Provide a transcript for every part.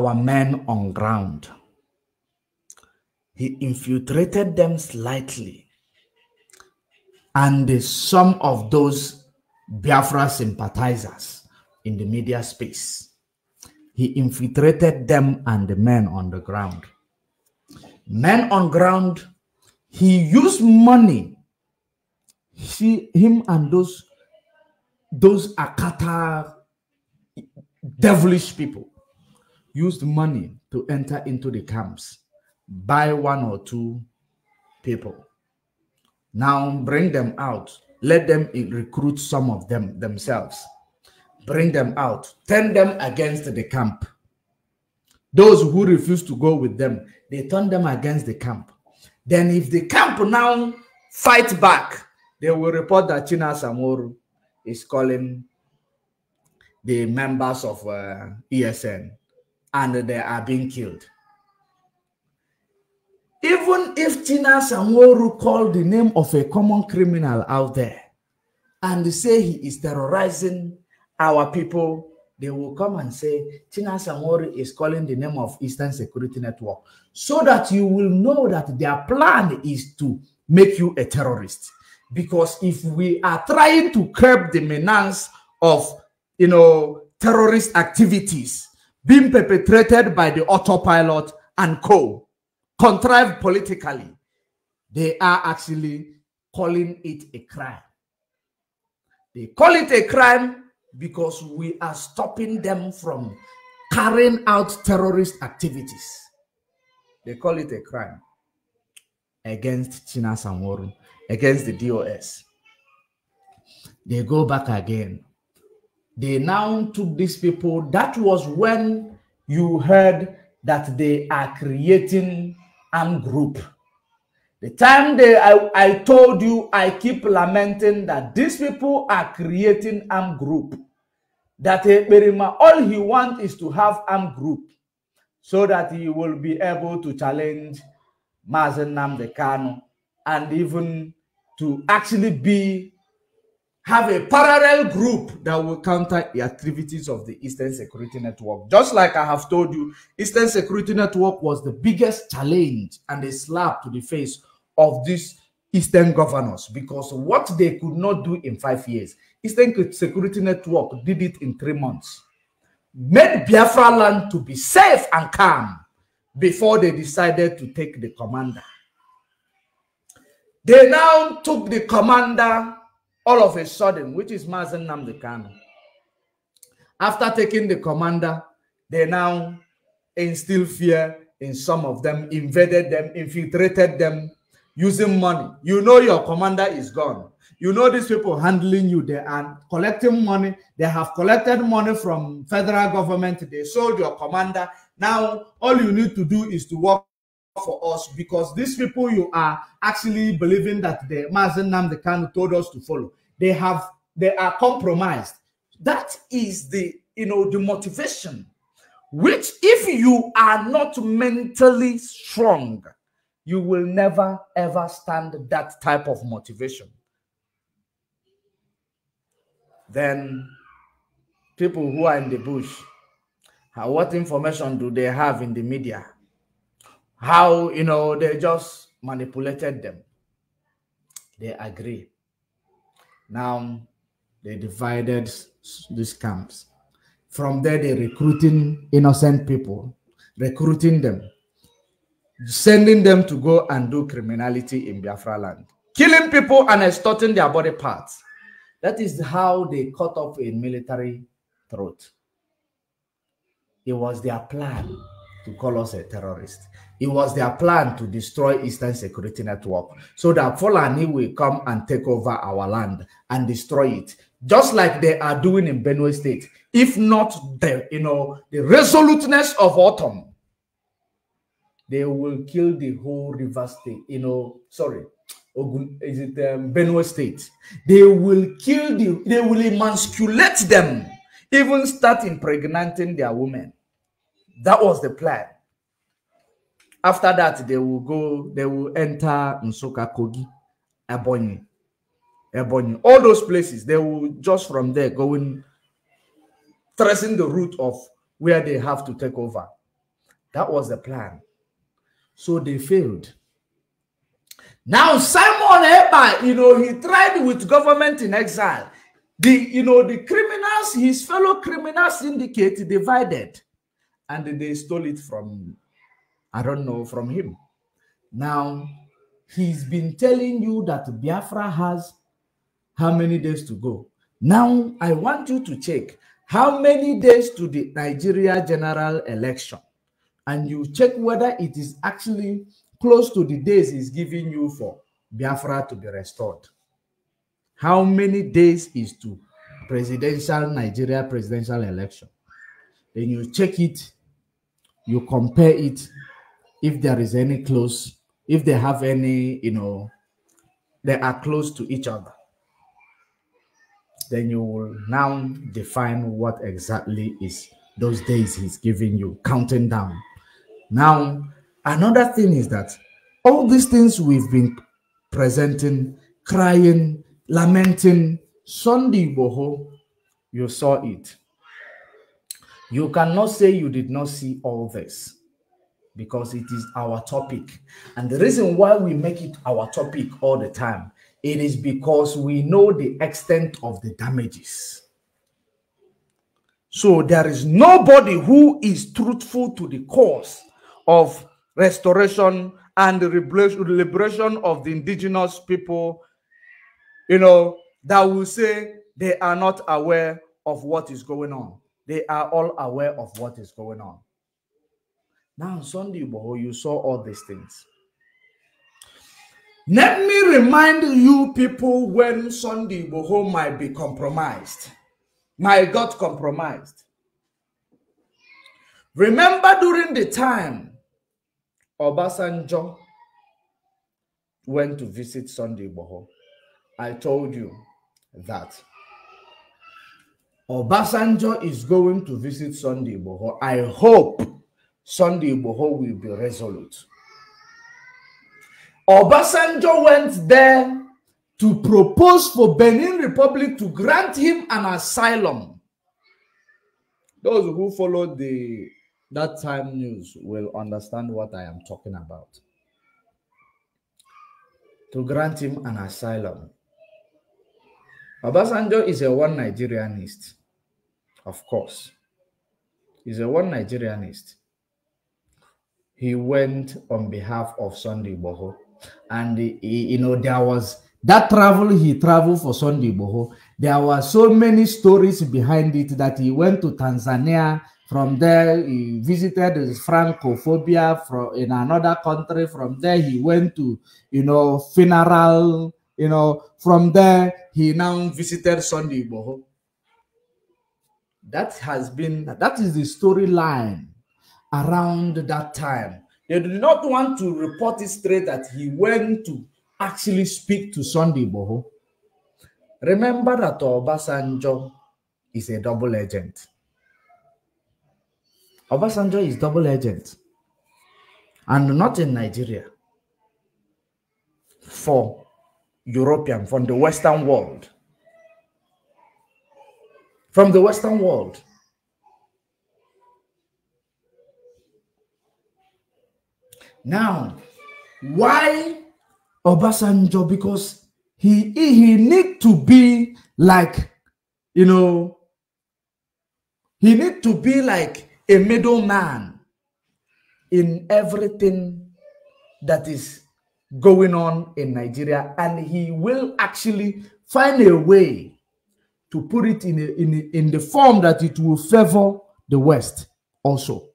our men on ground. He infiltrated them slightly. And some of those Biafra sympathizers in the media space, he infiltrated them and the men on the ground. Men on ground, he used money. Him and those Akata devilish people used money to enter into the camps, buy 1 or 2 people. Now bring them out. Let them recruit some of them themselves. Bring them out. Turn them against the camp. Those who refuse to go with them, they turn them against the camp. Then if the camp now fight back, they will report that China Samoru is calling the members of ESN and they are being killed. Even if China Samoru called the name of a common criminal out there and say he is terrorizing our people, they will come and say China Samoru is calling the name of Eastern Security Network, so that you will know that their plan is to make you a terrorist. Because if we are trying to curb the menace of, terrorist activities being perpetrated by the autopilot and co, contrived politically, they are actually calling it a crime. They call it a crime because we are stopping them from carrying out terrorist activities. They call it a crime against China Samoru, against the DOS. They go back again. They now took these people. That was when you heard that they are creating armed group. The time I told you, I keep lamenting that these people are creating armed group. That Berima, all he wants is to have armed group so that he will be able to challenge Mazen Nnamdi Kanu and even to actually have a parallel group that will counter the activities of the Eastern Security Network. Just like I have told you, Eastern Security Network was the biggest challenge and a slap to the face of these Eastern governors, because what they could not do in 5 years, Eastern Security Network did it in 3 months. Made Biafra land to be safe and calm before they decided to take the commander. They now took the commander all of a sudden, which is Mazen Nnamdi Kanu. After taking the commander, they now instilled fear in some of them, invaded them, infiltrated them, using money. You know your commander is gone. You know these people handling you. They are collecting money. They have collected money from federal government. They sold your commander. Now, all you need to do is to work for us, because these people you are actually believing that the Mazen Nnamdi Kanu told us to follow. They are compromised. That is the motivation, which if you are not mentally strong, you will never ever stand that type of motivation. Then people who are in the bush, what information do they have in the media? How, they just manipulated them. They agree. Now, they divided these camps. From there, they're recruiting innocent people, recruiting them, sending them to go and do criminality in Biafra land, killing people and extorting their body parts. That is how they cut off a military throat. It was their plan to call us a terrorist. It was their plan to destroy Eastern Security Network so that Fulani will come and take over our land and destroy it, just like they are doing in Benue State. If not the resoluteness of autumn, they will kill the whole River State. Benue State. They will kill they will emasculate them, even start impregnating their women. That was the plan. After that, they will enter Nsoka, Kogi, Ebonyi, all those places. They will just from there go in, tracing the route of where they have to take over. That was the plan. So they failed. Now Simon Ekpa, he tried with government in exile. The criminals, his fellow criminal syndicate divided, and they stole it from, I don't know, from him. Now, he's been telling you that Biafra has how many days to go. Now, I want you to check how many days to the Nigeria general election, and you check whether it is actually close to the days he's giving you for Biafra to be restored. How many days is to Nigeria presidential election? Then you check it, you compare it, if there is any close, if they have any, they are close to each other. Then you will now define what exactly is those days he's giving you, counting down. Now, another thing is that all these things we've been presenting, crying, lamenting, Sunday Igboho, you saw it. You cannot say you did not see all this, because it is our topic. And the reason why we make it our topic all the time, it is because we know the extent of the damages. So there is nobody who is truthful to the cause of restoration and the liberation of the indigenous people, that will say they are not aware of what is going on. They are all aware of what is going on. Now, Sunday Igboho, you saw all these things. Let me remind you people when Sunday Igboho might be compromised, might got compromised. Remember during the time Obasanjo went to visit Sunday Igboho, I told you that Obasanjo is going to visit Sunday Igboho. I hope Sunday Igboho will be resolute. Obasanjo went there to propose for Benin Republic to grant him an asylum. Those who followed that time news will understand what I am talking about. To grant him an asylum. Obasanjo is a one Nigerianist, of course. He's a one Nigerianist. He went on behalf of Sunday Igboho, and there was that travel he traveled for Sunday Igboho. There were so many stories behind it that he went to Tanzania. From there, he visited Francophobia in another country. From there, he went to, funeral. From there, he now visited Sunday Igboho. That is the storyline around that time. They did not want to report it straight that he went to actually speak to Sunday Igboho. Remember that Obasanjo is a double agent. Obasanjo is double agent, and not in Nigeria, for European, from the Western world. From the Western world. Now, why Obasanjo? Because he need to be like, he need to be like a middleman in everything that is going on in Nigeria, and he will actually find a way to put it in the form that it will favor the West also.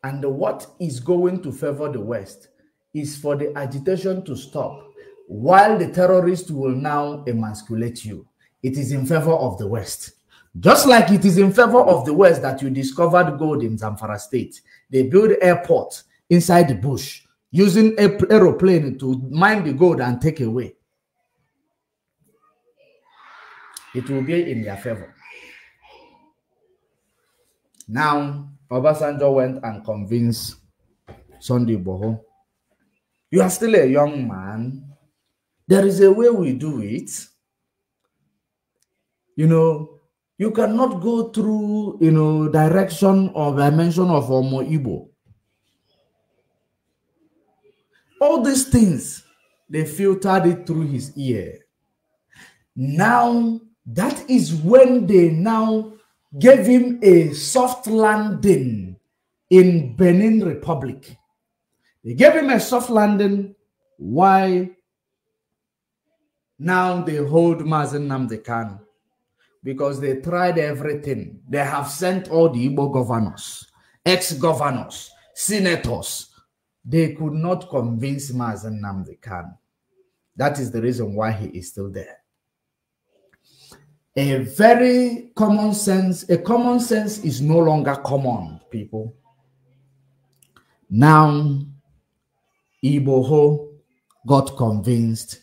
And what is going to favor the West is for the agitation to stop, while the terrorists will now emasculate you. It is in favor of the West. Just like it is in favor of the West that you discovered gold in Zamfara State. They build airports inside the bush using aeroplane to mine the gold and take away. It will be in their favor. Now, Obasanjo went and convinced Sunday Igboho, you are still a young man. There is a way we do it. You cannot go through, direction or dimension of Omo Igbo. All these things, they filtered it through his ear. Now, that is when they now gave him a soft landing in Benin Republic. They gave him a soft landing. Why? Now they hold Mazen Nnamdi Kanu. Because they tried everything. They have sent all the Igbo governors, ex-governors, senators. They could not convince Mazen Nnamdi Kanu. That is the reason why he is still there. A common sense is no longer common, people. Now, Igboho got convinced.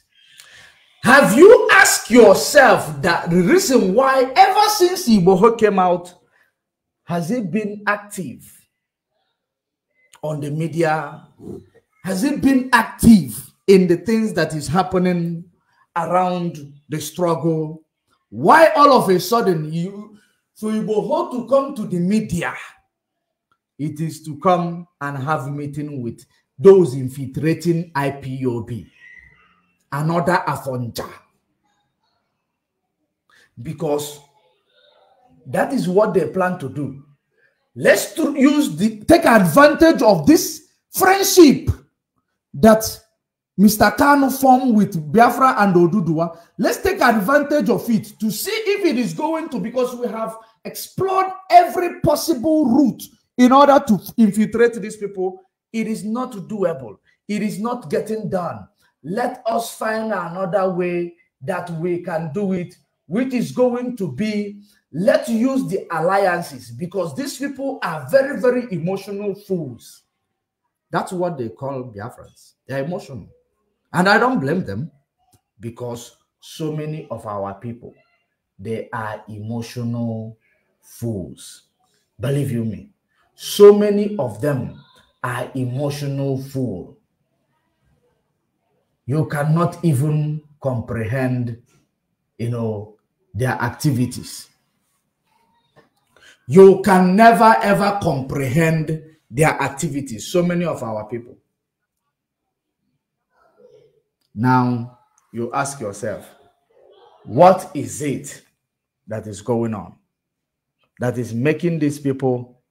Have you asked yourself that the reason why ever since Igboho came out, has he been active on the media? Has he been active in the things that is happening around the struggle? Why all of a sudden for Igboho to come to the media, it is to come and have a meeting with those infiltrating IPOB, another Afonja. Because that is what they plan to do. Let's take advantage of this friendship that Mr. Kanu formed with Biafra and Oduduwa. Let's take advantage of it to see if it is going to, because we have explored every possible route in order to infiltrate these people. It is not doable. It is not getting done. Let us find another way that we can do it, which is going to be, let's use the alliances, because these people are very, very emotional fools. That's what they call Biafrans. They're emotional. And I don't blame them, because so many of our people, they are emotional fools. Believe you me, so many of them are emotional fools. You cannot even comprehend, their activities. You can never ever comprehend their activities. So many of our people. Now, you ask yourself, what is it that is going on that is making these people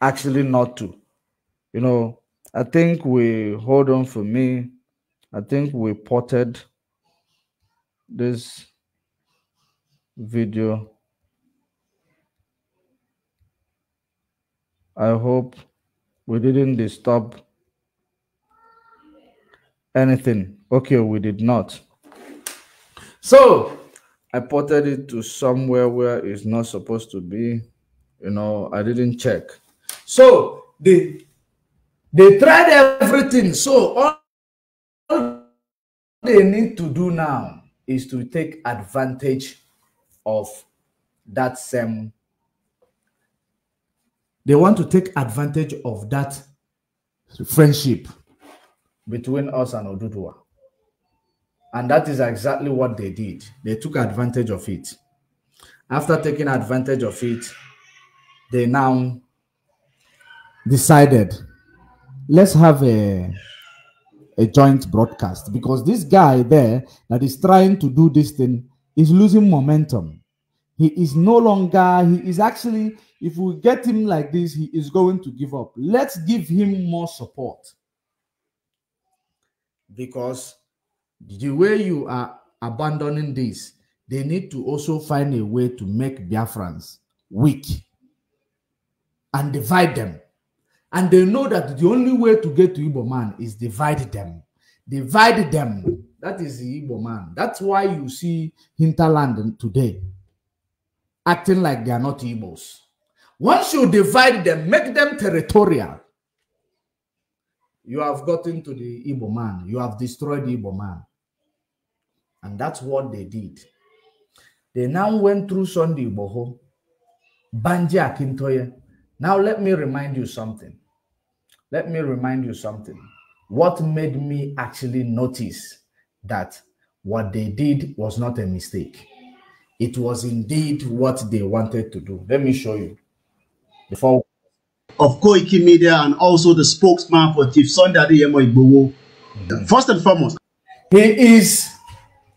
actually not to? I think hold on for me. I think we ported this video. I hope we didn't disturb anything. Okay, we did not. So I ported it to somewhere where it's not supposed to be. I didn't check. So they tried everything. So all they need to do now is to take advantage of that same. They want to take advantage of that friendship between us and Oduduwa. And that is exactly what they did. They took advantage of it. After taking advantage of it, they now decided, let's have a joint broadcast, because this guy there that is trying to do this thing is losing momentum. He is no longer, he is actually, if we get him like this, he is going to give up. Let's give him more support. Because the way you are abandoning this, they need to also find a way to make Biafrans weak and divide them. And they know that the only way to get to Igbo man is divide them. Divide them. That is the Igbo man. That's why you see hinterland today acting like they are not Igbos. Once you divide them, make them territorial, you have gotten to the Igbo man. You have destroyed the Igbo man. And that's what they did. They now went through Sunday Igboho, Banji Akintoye. Now let me remind you something. Let me remind you something. What made me actually notice that what they did was not a mistake it was indeed what they wanted to do. Let me show you. Before of Koiki Media and also the spokesman for Chief Sunday Adeyemo Igboho. First and foremost, he is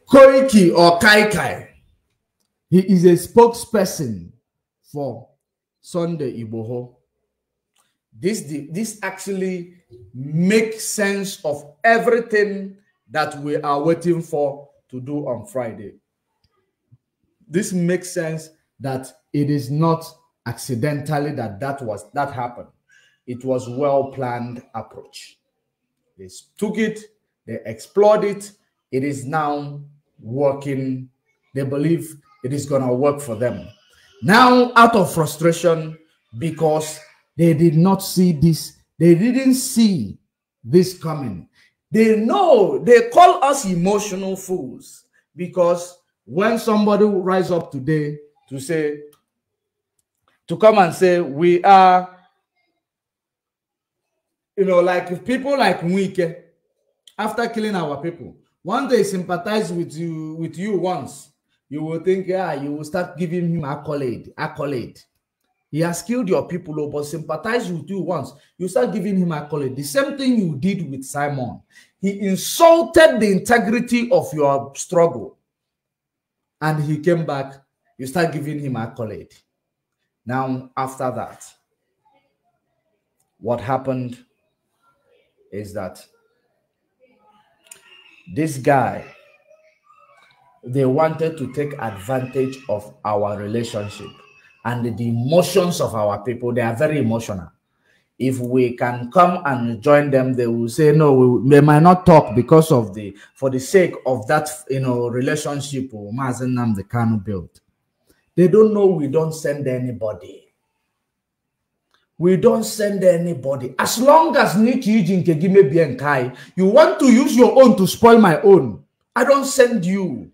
Koiki or Kai. He is a spokesperson for Sunday Igboho. This actually makes sense of everything that we are waiting for to do on Friday. This makes sense that it is not accidentally that happened. It was well-planned approach. They took it, they explored it, it is now working. They believe it is going to work for them. Now, out of frustration, because they did not see this, they didn't see this coming. They know, they call us emotional fools, because when somebody will rise up today to come and say, we are, like people like Nwike, after killing our people, one day sympathize with you once, you will think, yeah, you will start giving him accolade. He has killed your people, but sympathize with you once, you start giving him accolade. The same thing you did with Simon. He insulted the integrity of your struggle, and he came back, you start giving him accolade. Now, after that, what happened is that this guy, they wanted to take advantage of our relationship and the emotions of our people. They are very emotional. If we can come and join them, they will say, no, they might not talk because of for the sake of that, relationship Mazen Nnamdi Kanu built. They don't know we don't send anybody. We don't send anybody. As long as you want to use your own to spoil my own, I don't send you.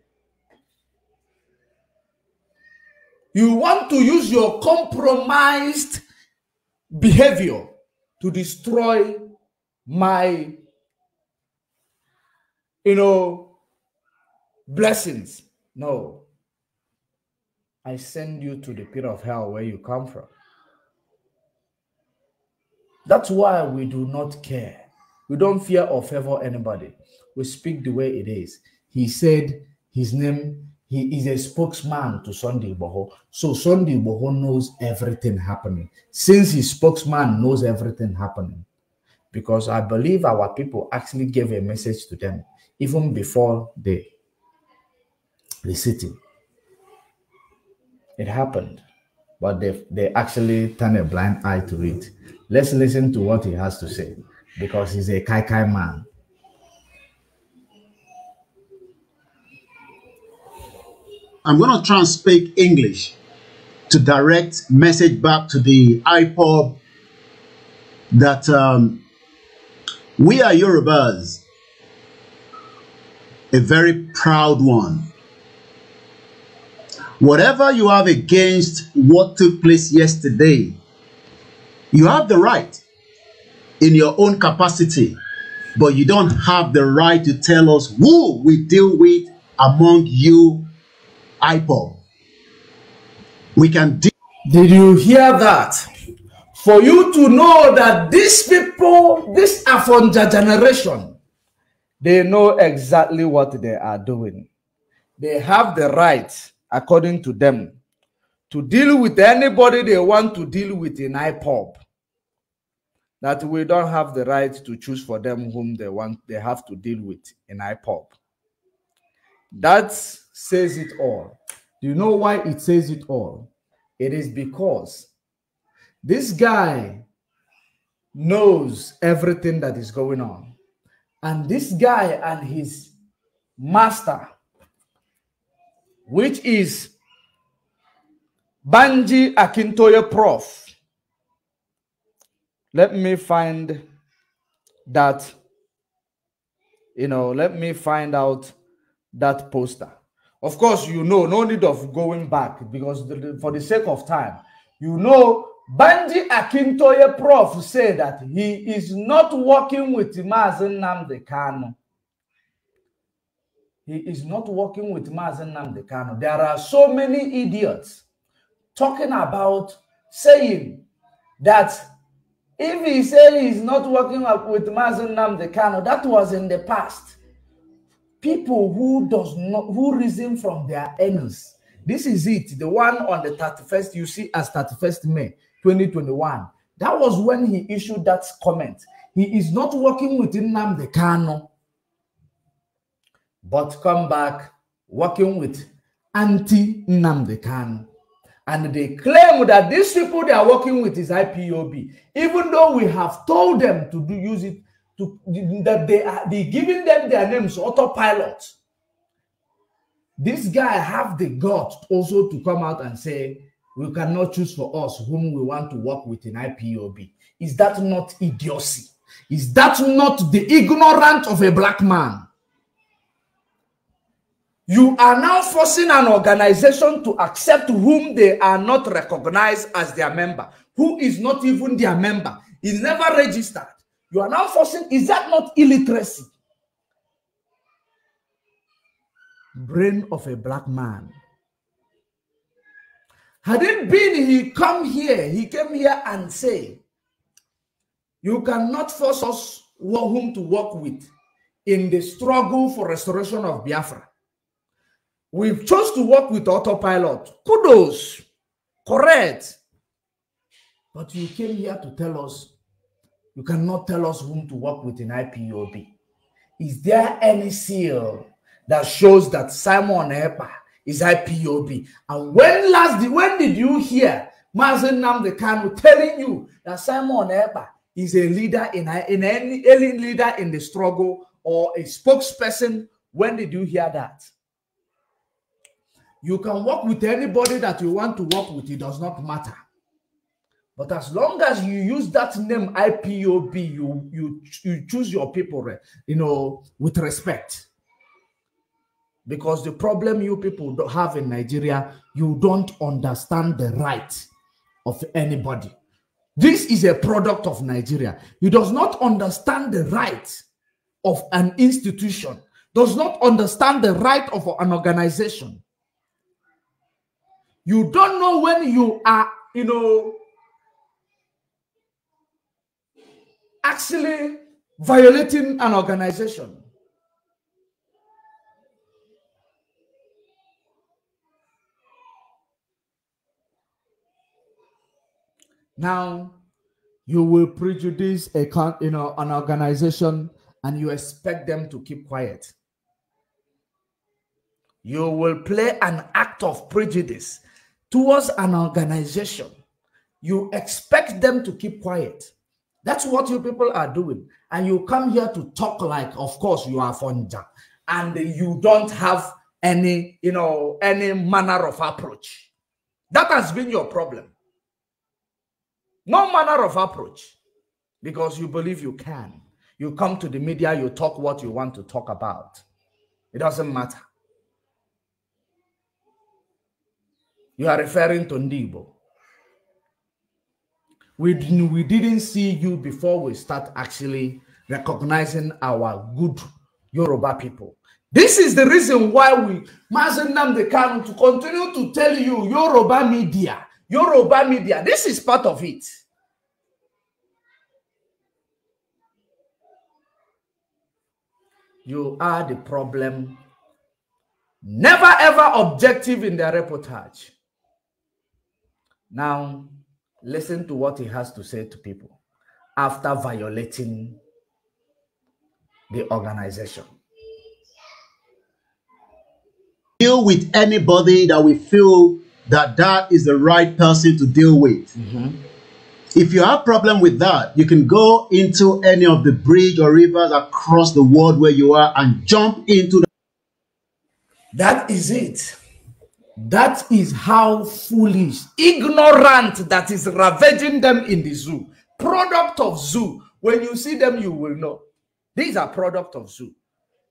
You want to use your compromised behavior to destroy my, blessings. No. I send you to the pit of hell where you come from. That's why we do not care. We don't fear or favor anybody. We speak the way it is. He said his name, he is a spokesman to Sunday Igboho. So Sunday Igboho knows everything happening. Since his spokesman knows everything happening, because I believe our people actually gave a message to them even before the city. It happened, but they actually turn a blind eye to it. Let's listen to what he has to say, because he's a Kai man. I'm going to try and speak English to direct message back to the IPOB that we are Yorubas, a very proud one. Whatever you have against what took place yesterday, you have the right in your own capacity, but you don't have the right to tell us who we deal with among you, IPOB. We can deal. Did you hear that? For you to know that these people, this Afonja generation, they know exactly what they are doing. They have the right, according to them, to deal with anybody they want to deal with in IPOB. That we don't have the right to choose for them whom they have to deal with in IPOB. That says it all. Do you know why it says it all? It is because this guy knows everything that is going on. And this guy and his master, which is Banji Akintoye Prof. Let me find that, let me find out that poster. Of course, no need of going back, because for the sake of time, Banji Akintoye Prof said that he is not working with Mazen Nnamdi Kanu. he is not working with Mazen Nnamdi Kanu. There are so many idiots talking about saying that if he said he's not working with Mazen Nnamdi Kanu, that was in the past. People who reason from their earnings. This is it. The one on the 31st, you see as 31st May 2021. That was when he issued that comment. He is not working with Nnamdi Kanu, but come back working with anti-Nnamdi Kanu. And they claim that these people they are working with is IPOB, even though we have told them to use it, that they giving them their names autopilot. This guy have the guts also to come out and say, we cannot choose for us whom we want to work with in IPOB. Is that not idiocy? Is that not the ignorance of a black man? You are now forcing an organization to accept whom they are not recognized as their member, who is not even their member, is never registered. You are now forcing, is that not illiteracy? Brain of a black man. Had it been he came here and say, you cannot force us whom to work with in the struggle for restoration of Biafra. We've chose to work with autopilot. Kudos. Correct. But you came here to tell us, you cannot tell us whom to work with in IPOB. Is there any seal that shows that Simon Ekpa is IPOB? And when did you hear Mazen Nnamdi Kanu telling you that Simon Ekpa is a leader in any leader in the struggle or a spokesperson? When did you hear that? You can work with anybody that you want to work with, it does not matter. But as long as you use that name IPOB, you choose your people, with respect. Because the problem you people don't have in Nigeria, you don't understand the right of anybody. This is a product of Nigeria. You does not understand the right of an institution, does not understand the right of an organization. You don't know when you are, actually violating an organization. Now, you will prejudice an organization and you expect them to keep quiet. You will play an act of prejudice towards an organization. You expect them to keep quiet. That's what you people are doing. And you come here to talk like, of course, you are Fonja. And you don't have any manner of approach. That has been your problem. No manner of approach. Because you believe you can. You come to the media, you talk what you want to talk about. It doesn't matter. You are referring to Ndibo. We didn't see you before we start actually recognizing our good Yoruba people. This is the reason why Mazen Nnamdi Kanu to continue to tell you Yoruba media. This is part of it. You are the problem. Never ever objective in their reportage. Now, listen to what he has to say to people after violating the organization. Deal with anybody that we feel that is the right person to deal with. If you have a problem with that, you can go into any of the bridge or rivers across the world where you are and jump into That is it. That is how foolish, ignorant that is ravaging them in the zoo. Product of zoo. When you see them, you will know. These are product of zoo.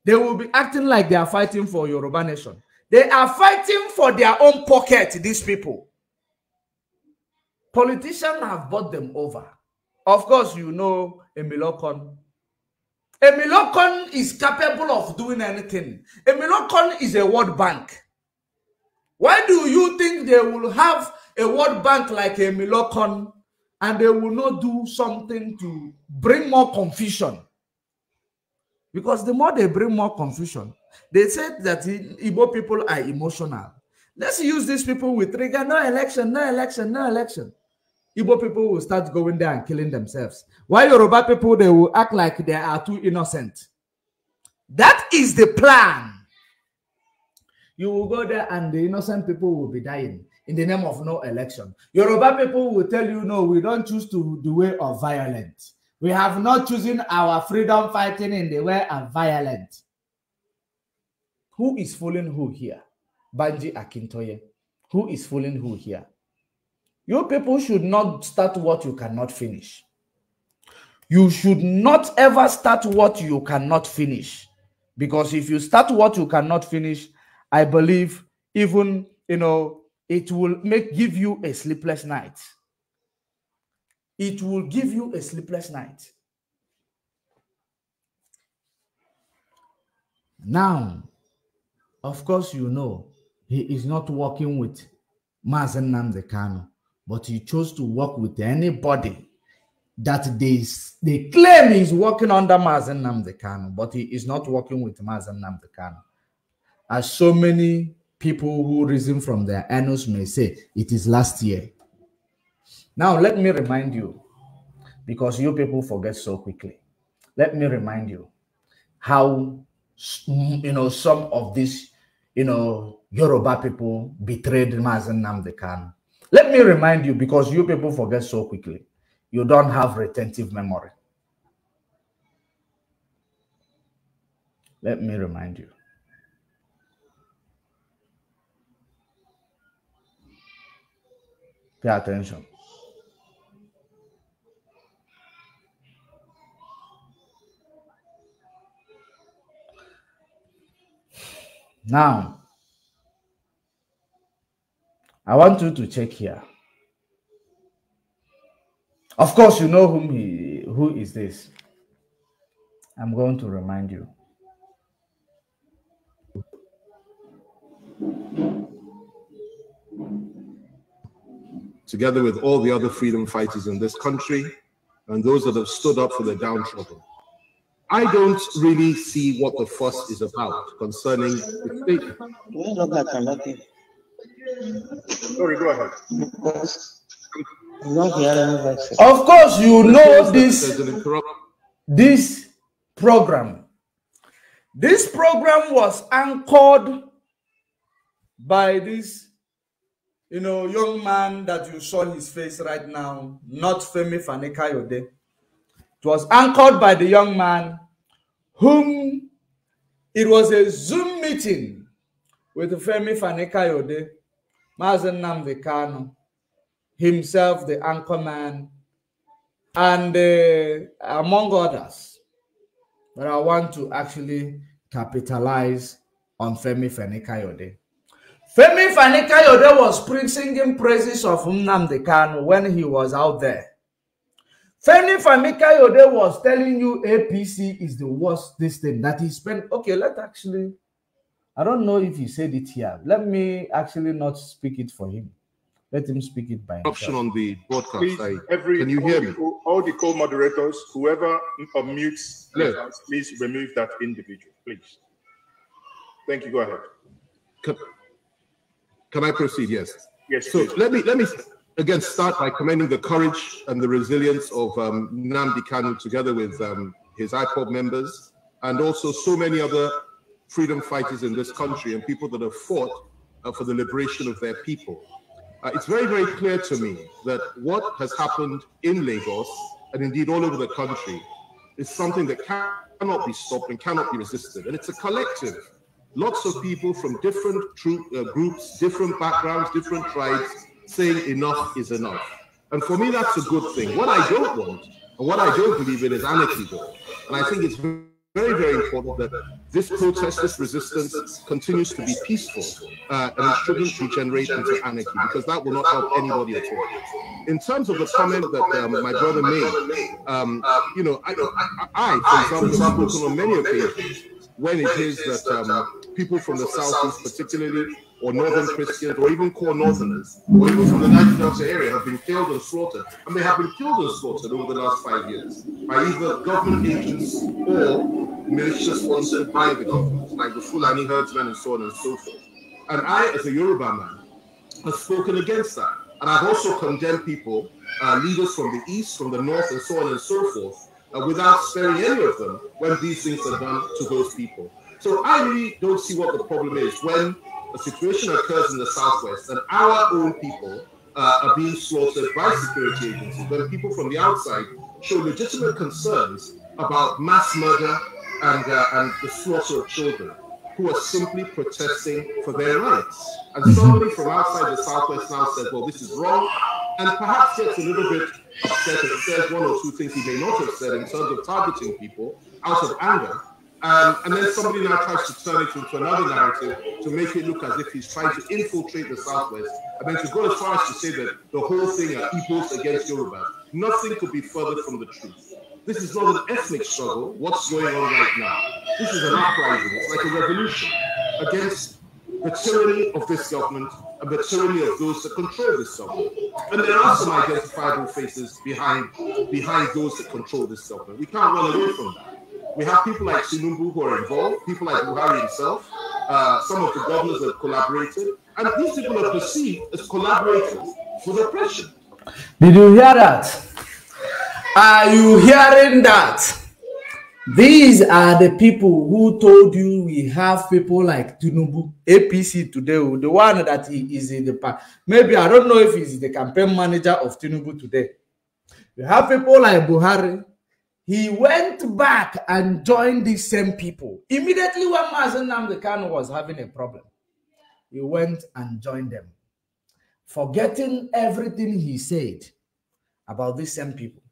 They will be acting like they are fighting for Yoruba nation. They are fighting for their own pocket, these people. Politicians have bought them over. Of course, you know Emilokon. Emilokon is capable of doing anything. Emilokon is a World Bank. Why do you think they will have a World Bank like Emilokon and they will not do something to bring more confusion? Because the more they bring more confusion, they said that Igbo people are emotional. Let's use these people with trigger, no election, no election, no election. Igbo people will start going there and killing themselves. While Yoruba people, they will act like they are too innocent. That is the plan. You will go there and the innocent people will be dying in the name of no election. Yoruba people will tell you, no, we don't choose to the way of violence. We have not chosen our freedom fighting in the way of violence. Who is fooling who here? Banji Akintoye. Who is fooling who here? You people should not start what you cannot finish. You should not ever start what you cannot finish. Because if you start what you cannot finish, I believe even, it will give you a sleepless night. It will give you a sleepless night. Now, of course, he is not working with Mazen Nnamdi Kanu, but he chose to work with anybody that they claim he's working under Mazen Nnamdi Kanu, but he is not working with Mazen Nnamdi Kanu. As so many people who reason from their annals may say, it is last year. Now, let me remind you, because you people forget so quickly. Let me remind you how, some of these, Yoruba people betrayed Mazen Nnamdi Kanu. Let me remind you, because you people forget so quickly. You don't have retentive memory. Let me remind you. Pay attention. Now, I want you to check here. Of course, you know who is this. I'm going to remind you. Together with all the other freedom fighters in this country and those that have stood up for the downtrodden. I don't really see what the fuss is about concerning the statement. Sorry, go ahead. Of course, you know this program. This program was anchored by this young man that you saw his face right now, not Femi Fani-Kayode. It was anchored by the young man whom it was a Zoom meeting with Femi Fani-Kayode, Mazen Nnamdi Kanu, himself, the anchor man, and among others. But I want to actually capitalize on Femi Fani-Kayode. Femi Fani-Kayode was singing praises of Nnamdi Kanu when he was out there. Femi Fani-Kayode was telling you APC is the worst this thing that he spent. Okay, I don't know if he said it here. Let me actually not speak it for him. Let him speak it by himself. Option on the broadcast. Please, can you hear me? All the co-moderators, whoever unmutes, please remove that individual, please. Thank you. Go ahead. Can I proceed? Yes. Yes. So please. let me again start by commending the courage and the resilience of Nnamdi Kanu together with his IPOB members and also so many other freedom fighters in this country and people that have fought for the liberation of their people. It's very, very clear to me that what has happened in Lagos and indeed all over the country is something that cannot be stopped and cannot be resisted. And it's a collective. Lots of people from different groups, different backgrounds, different tribes saying enough is enough. And for me, that's a good thing. What I don't want and what I don't believe in is anarchy, though. And I think it's very, very important that this protest, this resistance continues to be peaceful, and it shouldn't degenerate into anarchy, because that will not help anybody at all. In terms of the comment that my brother made, you know, I, for example, have spoken on many occasions when it is that people from the Southeast particularly, or Northern Christians, or even core Northerners, or even from the Niger Delta area have been killed and slaughtered. And they have been killed and slaughtered over the last 5 years by either government agents or militia sponsored by the government, like the Fulani herdsmen and so on and so forth. And I, as a Yoruba man, have spoken against that. And I've also condemned people, leaders from the East, from the North, and so on and so forth, without sparing any of them when these things are done to those people. So I really don't see what the problem is when a situation occurs in the Southwest and our own people are being slaughtered by security agencies, when people from the outside show legitimate concerns about mass murder and the slaughter of children who are simply protesting for their rights. And somebody from outside the Southwest now says, well, this is wrong, and perhaps gets a little bit upset and says one or two things he may not have said in terms of targeting people out of anger. And then somebody now tries to turn it into another narrative to make it look as if he's trying to infiltrate the Southwest, and then to go as far as to say that the whole thing are Igbos against Yoruba. Nothing could be further from the truth. This is not an ethnic struggle, what's going on right now. This is an uprising. It's like a revolution against the tyranny of this government and the tyranny of those that control this government. And there are some identifiable faces behind those that control this government. We can't run away from that. We have people like Tinubu who are involved, people like Buhari himself, some of the governors have collaborated, and these people are perceived as collaborators with oppression. Did you hear that? Are you hearing that? These are the people who told you we have people like Tinubu, APC today, the one that he is in the park. Maybe, I don't know if he's the campaign manager of Tinubu today. You have people like Buhari. He went back and joined these same people. Immediately when Mazen Nnamdi Kanu was having a problem, he went and joined them, forgetting everything he said about these same people.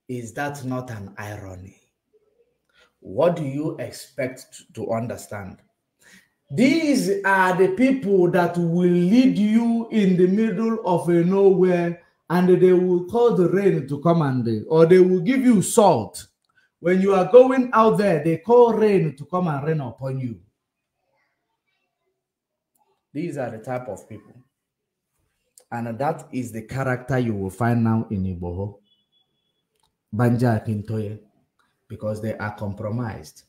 Is that not an irony? What do you expect to understand? These are the people that will lead you in the middle of a nowhere, and they will call the rain to come or they will give you salt. When you are going out there, they call rain to come and rain upon you. These are the type of people. And that is the character you will find now in Igboho, Banja Akintoye, because they are compromised.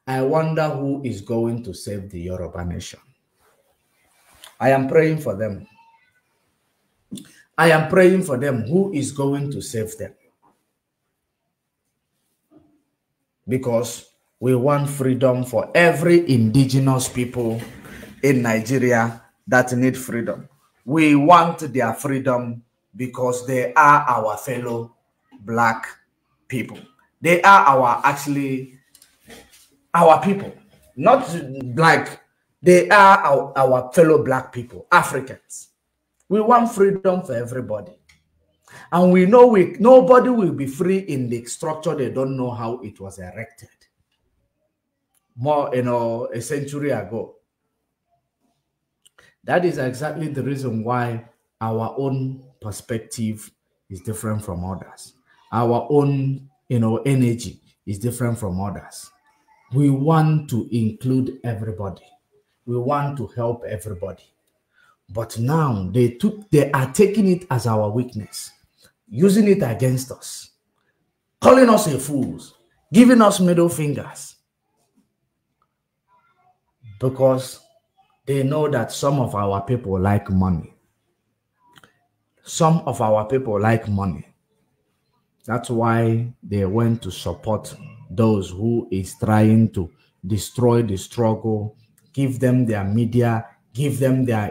I wonder who is going to save the Yoruba nation. I am praying for them. I am praying for them. Who is going to save them? Because we want freedom for every indigenous people in Nigeria that need freedom. We want their freedom because they are our fellow black people. They are our people. Not like they are our fellow black people, Africans. We want freedom for everybody. And we know nobody will be free in the structure they don't know how it was erected. More, a century ago. That is exactly the reason why our own perspective is different from others. Our own, energy is different from others. We want to include everybody. We want to help everybody. But now they are taking it as our weakness, using it against us, calling us a fools, giving us middle fingers. Because they know that some of our people like money. Some of our people like money. That's why they went to support those who is trying to destroy the struggle, give them their media, give them their,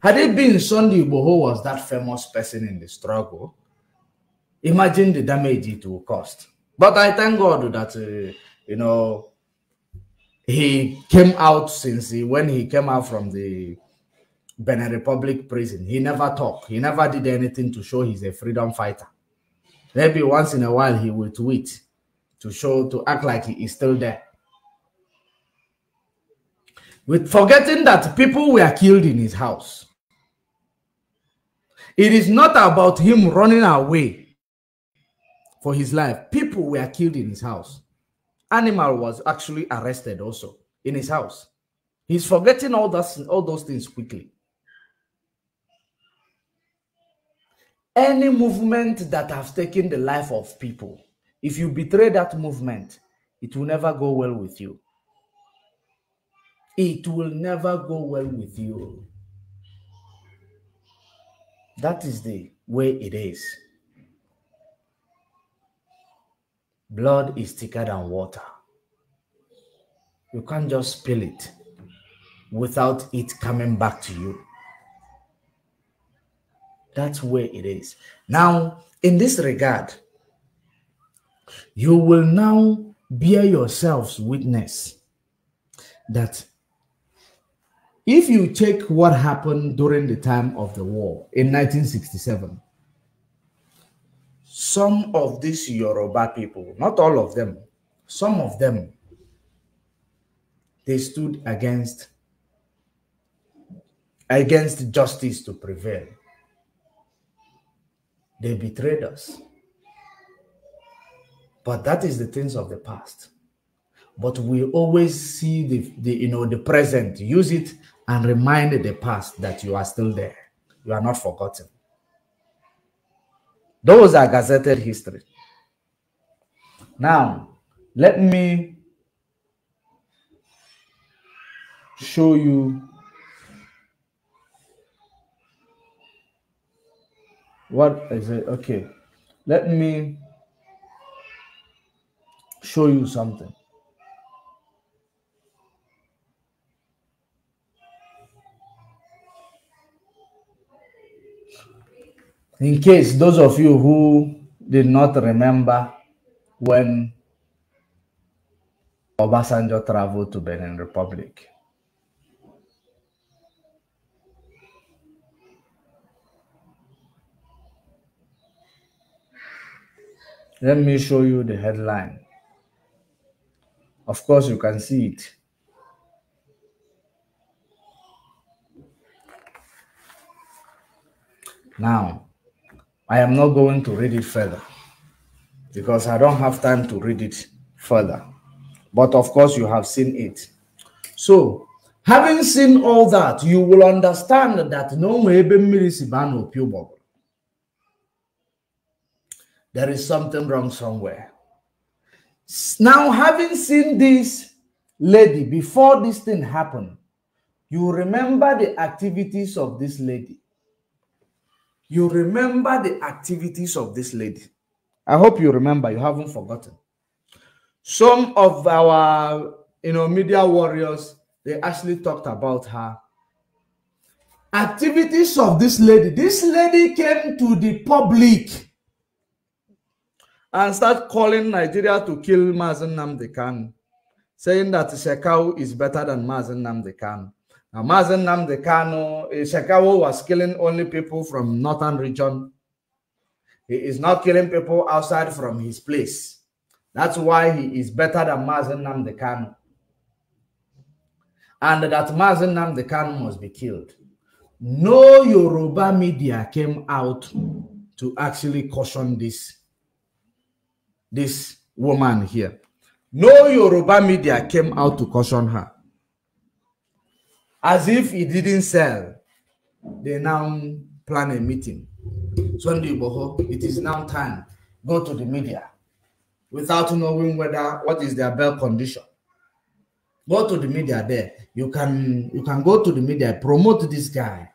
had it been Sunday Igboho was that famous person in the struggle, imagine the damage it will cost. But I thank God that, he came out when he came out from the Benin Republic prison. He never talked. He never did anything to show he's a freedom fighter. Maybe once in a while he will tweet to act like he is still there. With forgetting that people were killed in his house. It is not about him running away for his life. People were killed in his house. Animal was actually arrested also in his house. He's forgetting all those things quickly. Any movement that has taken the life of people, if you betray that movement, it will never go well with you. It will never go well with you. That is the way it is. Blood is thicker than water. You can't just spill it without it coming back to you. That's where it is. Now, in this regard, you will now bear yourselves witness that if you check what happened during the time of the war in 1967, some of these Yoruba people, not all of them, some of them, they stood against justice to prevail. They betrayed us. But that is the things of the past. But we always see the present, use it and remind the past that you are still there. You are not forgotten. Those are gazetted history. Now, let me show you what is it. Okay, let me show you something. In case those of you who did not remember when Obasanjo traveled to Benin Republic. Let me show you the headline. Of course, you can see it. Now, I am not going to read it further because I don't have time to read it further. But of course, you have seen it. So, having seen all that, you will understand that there is something wrong somewhere. Now, having seen this lady before this thing happened, you remember the activities of this lady. You remember the activities of this lady. I hope you remember, you haven't forgotten. Some of our media warriors, they actually talked about her. Activities of this lady. This lady came to the public and started calling Nigeria to kill Mazen Nnamdi Kanu, saying that Shekau is better than Mazen Nnamdi Kanu. Now, Mazen Nnamdi Kanu, Shekau was killing only people from northern region. He is not killing people outside from his place. That's why he is better than Mazen Nnamdi Kanu. And that Mazen Nnamdi Kanu must be killed. No Yoruba media came out to actually caution this woman here. No Yoruba media came out to caution her. As if it didn't sell, they now plan a meeting. Sunday Boho, it is now time. Go to the media without knowing what is their bail condition. Go to the media there. You can go to the media, promote this guy.